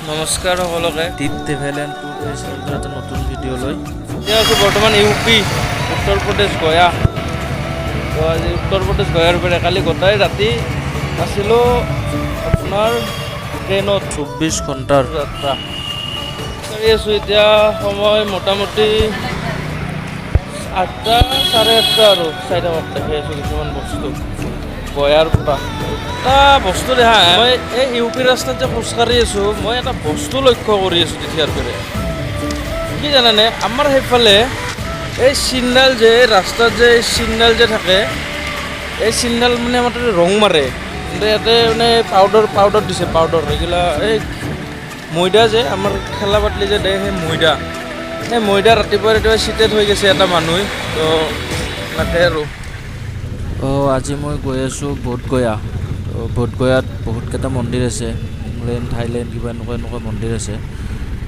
নমস্কাৰ সকলোকে টিপ travel and tour ফেষ্টিভেলৰ এটা নতুন ভিডিঅ' লৈ এতিয়া আছোঁ বৰ্তমান ইউপি উত্তৰ প্ৰদেশ গয়া। তো আজি উত্তৰ প্ৰদেশ গয়াৰ পৰা কালি গোটেই ৰাতি আছিলোঁ আপোনাৰ ট্ৰেইনত 24 ঘণ্টাৰ যাত্ৰা কৰি আছোঁ। এতিয়া সময় মোটামুটি 8টা 8:30 আৰু চাই থাকক দেখি আছোঁ কিছুমান বস্তু গয়াৰ পৰা। এটা বস্তু দেখা মই এই ইউপি ৰাস্তাত যে খোজকাঢ়ি আছোঁ, মই এটা বস্তু লক্ষ্য কৰি আছোঁ তেতিয়াৰ পৰা। কি জানানে, আমাৰ সেইফালে এই চিগনেল যে ৰাস্তাত যে চিগনেল যে থাকে, এই চিগনেল মানে আমাৰ তাতে ৰং মাৰে, কিন্তু ইয়াতে মানে পাউডাৰ দিছে, পাউডাৰ এইগিলা এই ময়দা যে আমাৰ খেলা পাতলি যে দিয়ে সেই ময়দা ৰাতিপুৱা চিটেড হৈ গৈছে এটা মানুহ। তো তাকে আৰু আজি মই গৈ আছোঁ বোধগয়া। তো বোধগয়াত বহুতকেইটা মন্দিৰ আছে, ইংলেণ্ড থাইলেণ্ড কিবা এনেকুৱা মন্দিৰ আছে।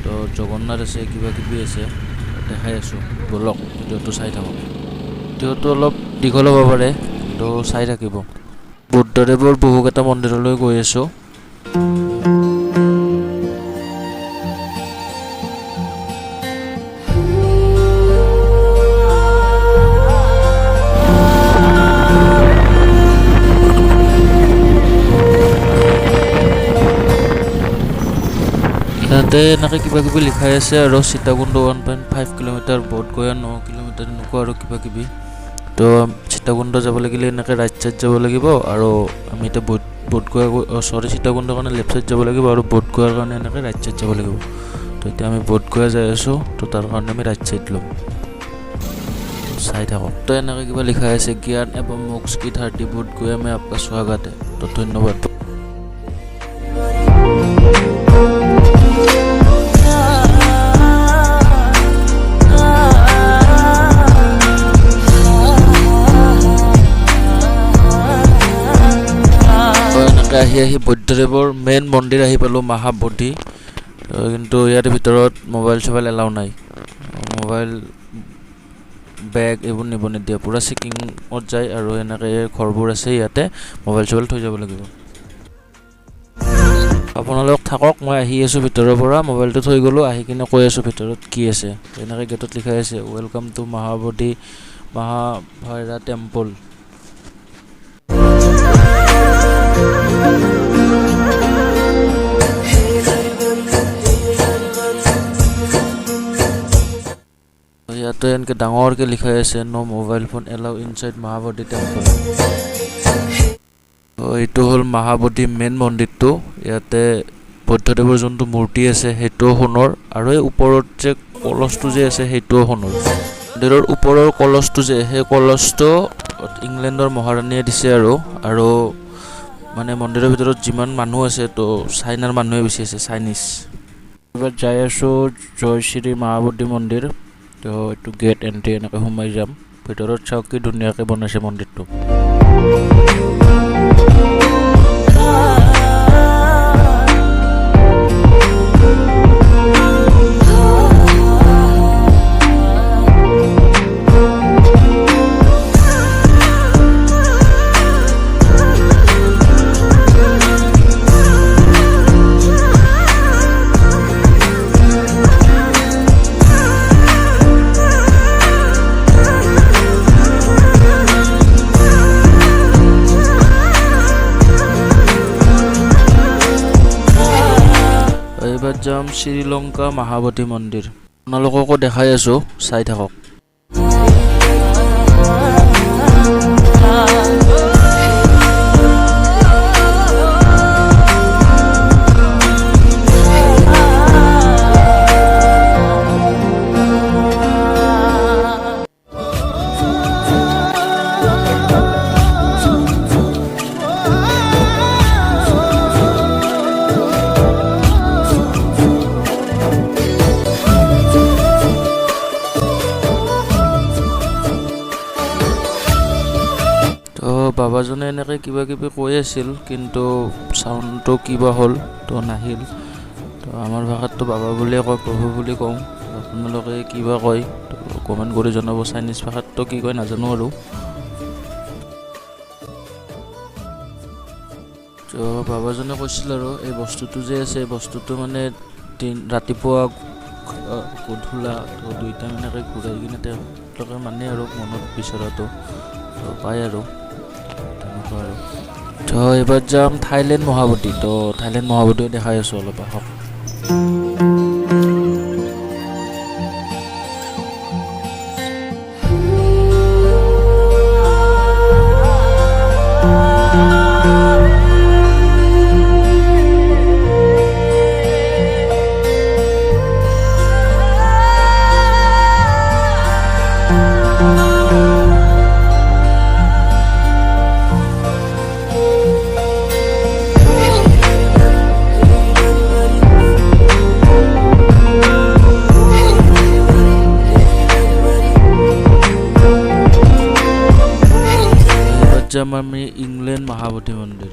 তো জগন্নাথ আছে, কিবা কিবি আছে, দেখাই আছোঁ। ব'লক ভিডিঅ'টো চাই থাকক। ভিডিঅ'টো অলপ দীঘল হ'ব পাৰে, কিন্তু চাই থাকিব। বুদ্ধদেৱৰ বহুকেইটা মন্দিৰলৈ গৈ আছোঁ। ইয়াতে এনেকৈ কিবা কিবি লিখাই আছে আৰু সীতাকুণ্ড 1.5 কিলোমিটাৰ, বোধগয়া 9 কিলোমিটাৰ, এনেকুৱা আৰু কিবা কিবি। তো সীতাকুণ্ড যাব লাগিলে এনেকৈ ৰাইট ছাইড যাব লাগিব, আৰু আমি এতিয়া বোধগয়া সীতাকুণ্ডৰ কাৰণে লেফ্ট ছাইড যাব লাগিব, আৰু বোধগয়াৰ কাৰণে এনেকৈ ৰাইট ছাইড যাব লাগিব। তো এতিয়া আমি বোধগয়া যাই আছোঁ, তো তাৰ কাৰণে আমি ৰাইট ছাইড ল'ম। চাই থাকক। তো এনেকৈ কিবা লিখাই আছে, জ্ঞান এবং মোক্ষ की धरती बोधगया में आपका स्वागत है। তো ধন্যবাদ। আহি বুদ্ধদেৱৰ মেইন মন্দিৰ আহি পালোঁ, মহাবোধি। কিন্তু ইয়াৰ ভিতৰত মোবাইল চোবাইল এলাও নাই, মোবাইল বেগ এইবোৰ নিব নিদিয়ে, পূৰা চেকিঙত যায়। আৰু এনেকৈ ঘৰবোৰ আছে, ইয়াতে মোবাইল চোবাইল থৈ যাব লাগিব। আপোনালোক থাকক, মই আহি আছোঁ ভিতৰৰ পৰা, মোবাইলটো থৈ গ'লোঁ, আহি কিনে কৈ আছোঁ ভিতৰত কি আছে। এনেকৈ গেটত লিখাই আছে, ৱেলকাম টু মহাবোধি মহাভৈৰা টেম্পল। ইয়াতে এনেকৈ ডাঙৰকৈ লিখাই আছে, no' mobile phone allow inside Mahabodhi temple. এইটো হ'ল মহাবোধি মেইন মন্দিৰটো। ইয়াতে বুদ্ধদেৱৰ যোনটো মূৰ্তি আছে সেইটোও সোণৰ, আৰু এই ওপৰত যে কলচটো যে আছে সেইটোও সোণৰ। মন্দিৰৰ ওপৰৰ কলচটো যে, সেই কলচটো ইংলেণ্ডৰ মহাৰাণীয়ে দিছে। আৰু মানে মন্দিৰৰ ভিতৰত যিমান মানুহ আছে, তো চাইনাৰ মানুহে বেছি আছে, চাইনিজ। এইবাৰ যাই আছোঁ জয়শ্ৰী মহাবোধি মন্দিৰ। তো এইটো গেট এণ্ট্ৰি, এনেকৈ সোমাই যাম ভিতৰত। চাওক কি ধুনীয়াকৈ বনাইছে মন্দিৰটো। এইবাৰ যাম শ্ৰীলংকা মহাবোধি মন্দিৰ। আপোনালোককো দেখাই আছোঁ, চাই থাকক। তো বাবাজনে এনেকৈ কিবা কিবি কৈ আছিল, কিন্তু চাউণ্ডটো কিবা হ'ল, তো নাহিল। তো আমাৰ ভাষাততো বাবা বুলিয়ে কয়, প্ৰভু বুলি কওঁ। আপোনালোকে কিবা কয় তো কমেণ্ট কৰি জনাব। চাইনিজ ভাষাততো কি কয় নাজানো আৰু। তো তো বাবাজনে কৈছিল আৰু এই বস্তুটো যে আছে এই বস্তুটো মানে ৰাতিপুৱা গধূলা তো দুইটা মানেকৈ ঘূৰাই কিনে তেওঁলোকে মানে আৰু মনত বিচৰাটো তো পায় আৰু তেনেকুৱা আৰু তো এইবাৰ যাম থাইলেণ্ড মহাবতী তো থাইলেণ্ড মহাবতীও দেখাই আছোঁ অলপ আহক যাম আমি ইংলেণ্ড মহাবতী মন্দিৰ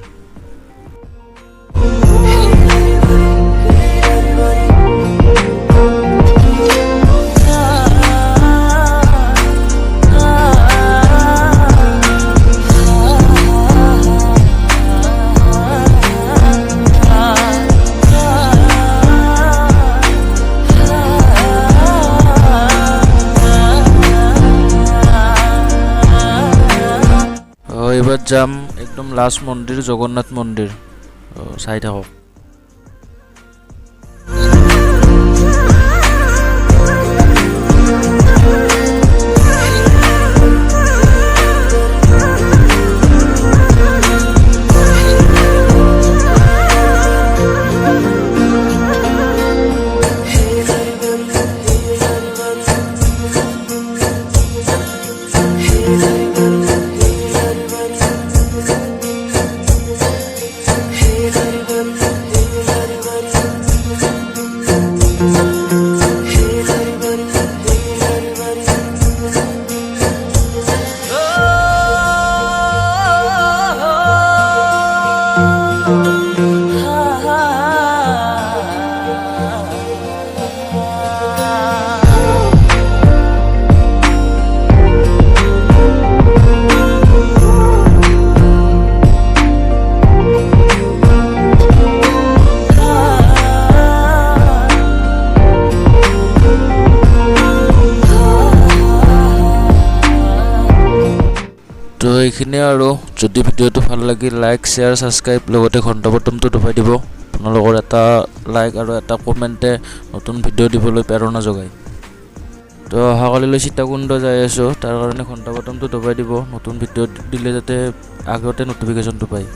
এইবাৰ যাম একদম লাষ্ট মন্দিৰ জগন্নাথ মন্দিৰ চাই থাকক তো এইখিনিয়ে আৰু যদি ভিডিঅ'টো ভাল লাগিল লাইক শ্বেয়াৰ ছাবস্ক্ৰাইব লগতে ঘণ্টা বটনটো দবাই দিব আপোনালোকৰ এটা লাইক আৰু এটা কমেণ্টে নতুন ভিডিঅ' দিবলৈ প্ৰেৰণা যোগায় তো অহাকালিলৈ সীতাকুণ্ড যাই আছোঁ তাৰ কাৰণে ঘণ্টা বটনটো দবাই দিব নতুন ভিডিঅ' দিলে যাতে আগতে নটিফিকেশ্যনটো পায়